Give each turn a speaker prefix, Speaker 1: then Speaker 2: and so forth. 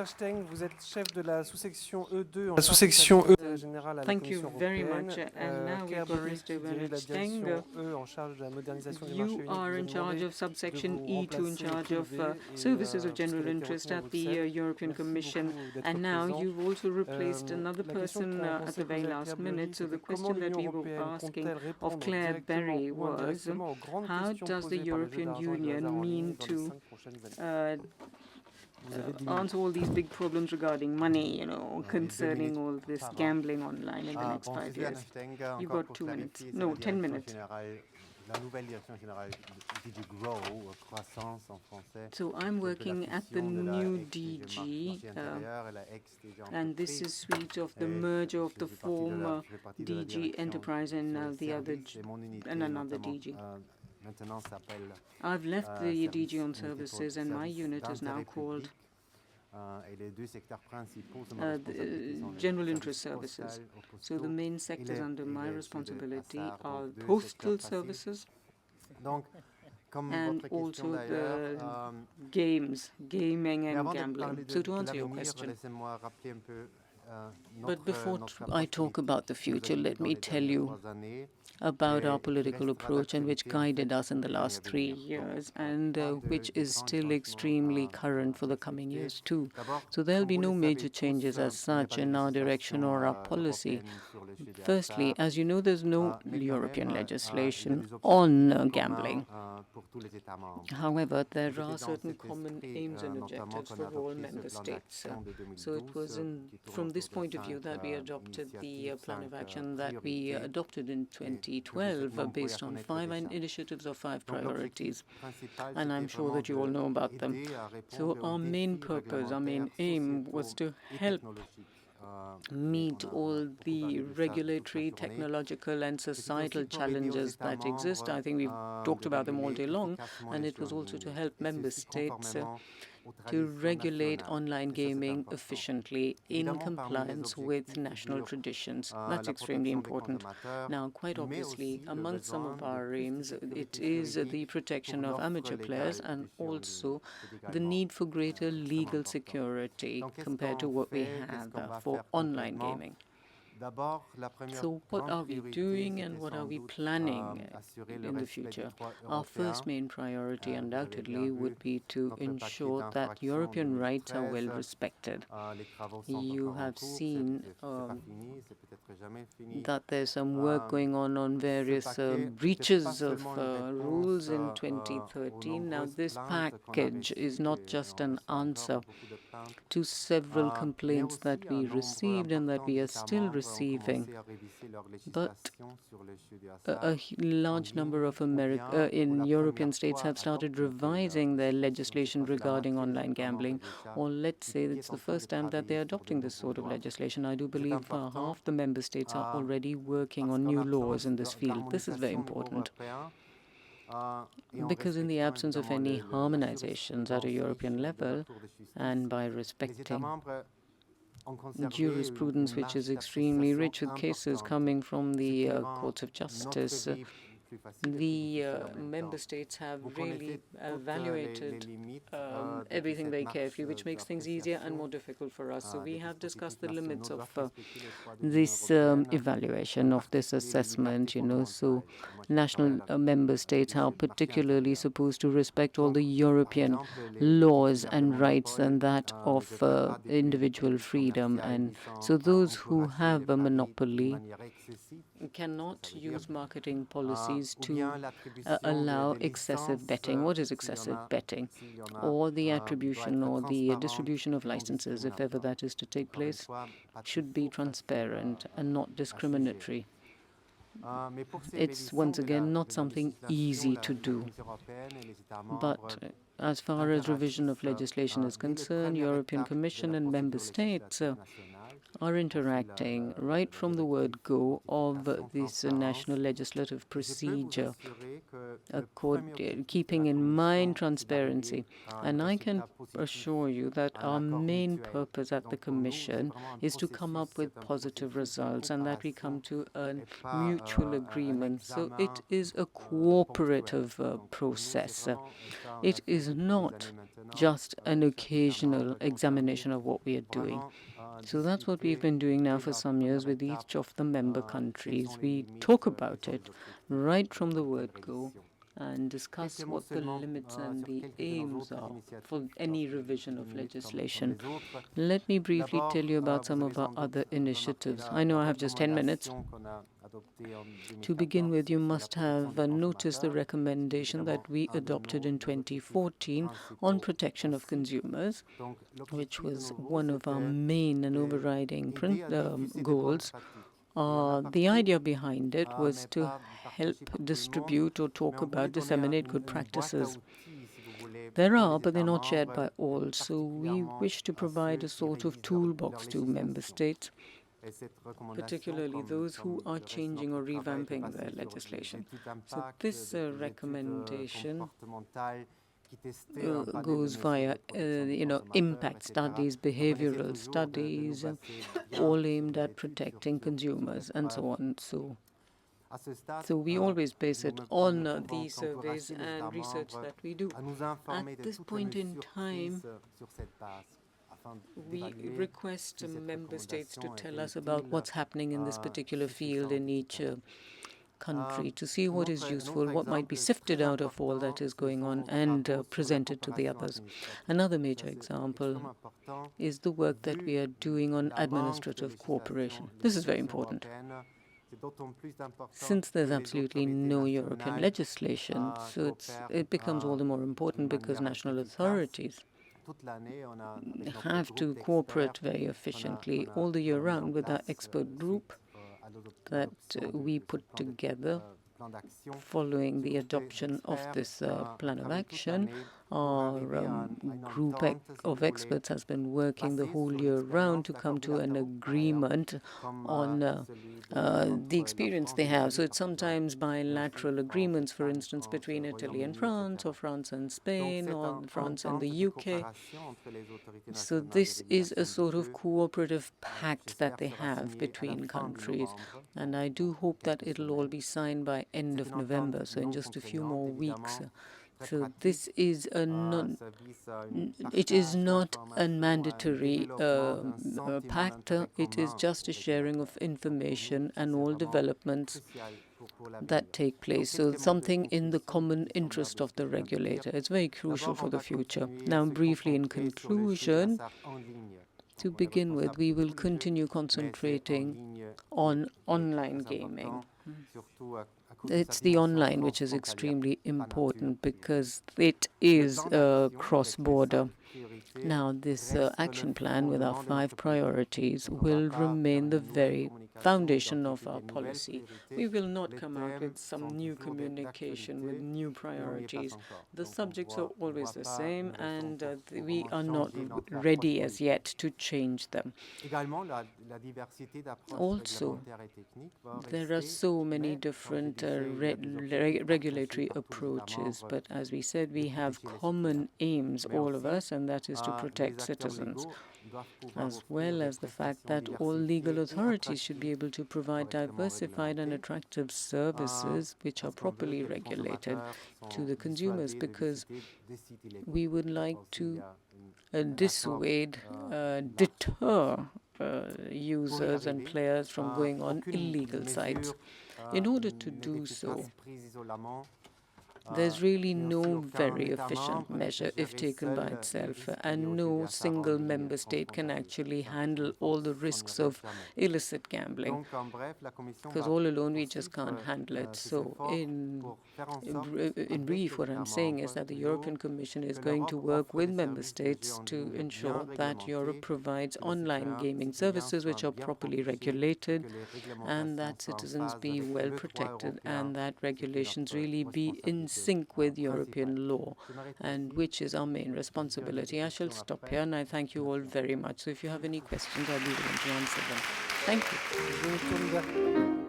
Speaker 1: Stengg, vous êtes chef de la sous-section E2 en sous-section générale à la Commission européenne. Claire Bonnet, qui dirige la direction E en charge de la modernisation du marché unique.
Speaker 2: You are in charge of subsection E2, in charge of services of general interest at the European Commission, and now you've also replaced another person at the very last minute. So the question that we were asking of Claire Berry was, how does the European Union mean to answer all these big problems regarding money, concerning all this gambling online in the next 5 years? You've got 2 minutes. No, 10 minutes. So I'm working at the new DG, and this is suite of the merger of the former DG Enterprise and another DG. I've left the DG on services, and my unit is now called general interest services. So the main sectors under my responsibility are postal services and also the gaming and gambling. So to answer your question, but before I talk about the future, let me tell you about our political approach and which guided us in the last 3 years and which is still extremely current for the coming years too. So there'll be no major changes as such in our direction or our policy. Firstly, as you know, there's no European legislation on gambling. However, there are certain common aims and objectives for all member states. So it was from this point of view that we adopted the plan of action that we adopted in 2012 based on 5 initiatives or 5 priorities. And I'm sure that you all know about them. So our main purpose, our main aim was to help meet all the regulatory, technological and societal challenges that exist. I think we've talked about them all day long, and it was also to help member states to regulate online gaming efficiently in compliance with national traditions. That's extremely important. Now, quite obviously, among some of our aims, it is the protection of amateur players and also the need for greater legal security compared to what we have for online gaming. So what are we doing and what are we planning in the future? Our first main priority undoubtedly would be to ensure that European rights are well respected. You have seen that there's some work going on various breaches of rules in 2013. Now, this package is not just an answer to several complaints that we received and that we are still receiving, but a large number of in European states have started revising their legislation regarding online gambling, or let's say it's the first time that they're adopting this sort of legislation. I do believe half the member states are already working on new laws in this field. This is very important, because in the absence of any harmonizations at a European level, and by respecting jurisprudence which is extremely rich with cases coming from the courts of justice, the member states have really evaluated everything very carefully, which makes things easier and more difficult for us. So we have discussed the limits of this evaluation, of this assessment, So national member states are particularly supposed to respect all the European laws and rights and that of individual freedom. And so those who have a monopoly cannot use marketing policies to allow excessive betting. What is excessive betting? Or the attribution or the distribution of licenses, if ever that is to take place, should be transparent and not discriminatory. It's, once again, not something easy to do. But as far as revision of legislation is concerned, European Commission and member states are interacting right from the word go of this national legislative procedure, keeping in mind transparency. And I can assure you that our main purpose at the Commission is to come up with positive results and that we come to a mutual agreement. So it is a cooperative process. It is not just an occasional examination of what we are doing. So that's what we've been doing now for some years with each of the member countries. We talk about it right from the word go and discuss what the limits and the aims are for any revision of legislation. Let me briefly tell you about some of our other initiatives. I know I have just 10 minutes. To begin with, you must have noticed the recommendation that we adopted in 2014 on protection of consumers, which was one of our main and overriding goals. The idea behind it was to help distribute or talk about, disseminate good practices. There are, but they're not shared by all, so we wish to provide a sort of toolbox to member states, particularly those who are changing or revamping their legislation. So this recommendation goes via, impact studies, behavioral studies, all aimed at protecting consumers and so on. So we always base it on the surveys and research that we do. At this point in time, we request member states to tell us about what's happening in this particular field in each country, to see what is useful, what might be sifted out of all that is going on, and presented to the others. Another major example is the work that we are doing on administrative cooperation. This is very important. Since there's absolutely no European legislation, so it becomes all the more important because national authorities have to cooperate very efficiently all the year round with our expert group that we put together following the adoption of this plan of action. Our group of experts has been working the whole year round to come to an agreement on the experience they have. So it's sometimes bilateral agreements, for instance, between Italy and France, or France and Spain, or France and the UK. So this is a sort of cooperative pact that they have between countries. And I do hope that it'll all be signed by end of November, so in just a few more weeks. So this is it is not a mandatory pact. It is just a sharing of information and all developments that take place. So something in the common interest of the regulator. It's very crucial for the future. Now, briefly in conclusion, to begin with, we will continue concentrating on online gaming. It's the online which is extremely important because it is cross-border. Now, this action plan with our 5 priorities will remain the very foundation of our policy. We will not come out with some new communication with new priorities. The subjects are always the same, and we are not ready as yet to change them. Also, there are so many different regulatory approaches, but as we said, we have common aims, all of us, and that is to protect citizens, as well as the fact that all legal authorities should be able to provide diversified and attractive services which are properly regulated to the consumers, because we would like to dissuade, deter users and players from going on illegal sites. In order to do so, there's really no very efficient measure if taken by itself, and no single member state can actually handle all the risks of illicit gambling, because all alone we just can't handle it. So in brief, what I'm saying is that the European Commission is going to work with member states to ensure that Europe provides online gaming services which are properly regulated, and that citizens be well protected, and that regulations really be in sync with European law, and which is our main responsibility. I shall stop here, and I thank you all very much. So if you have any questions, I'll be willing to answer them. Thank you.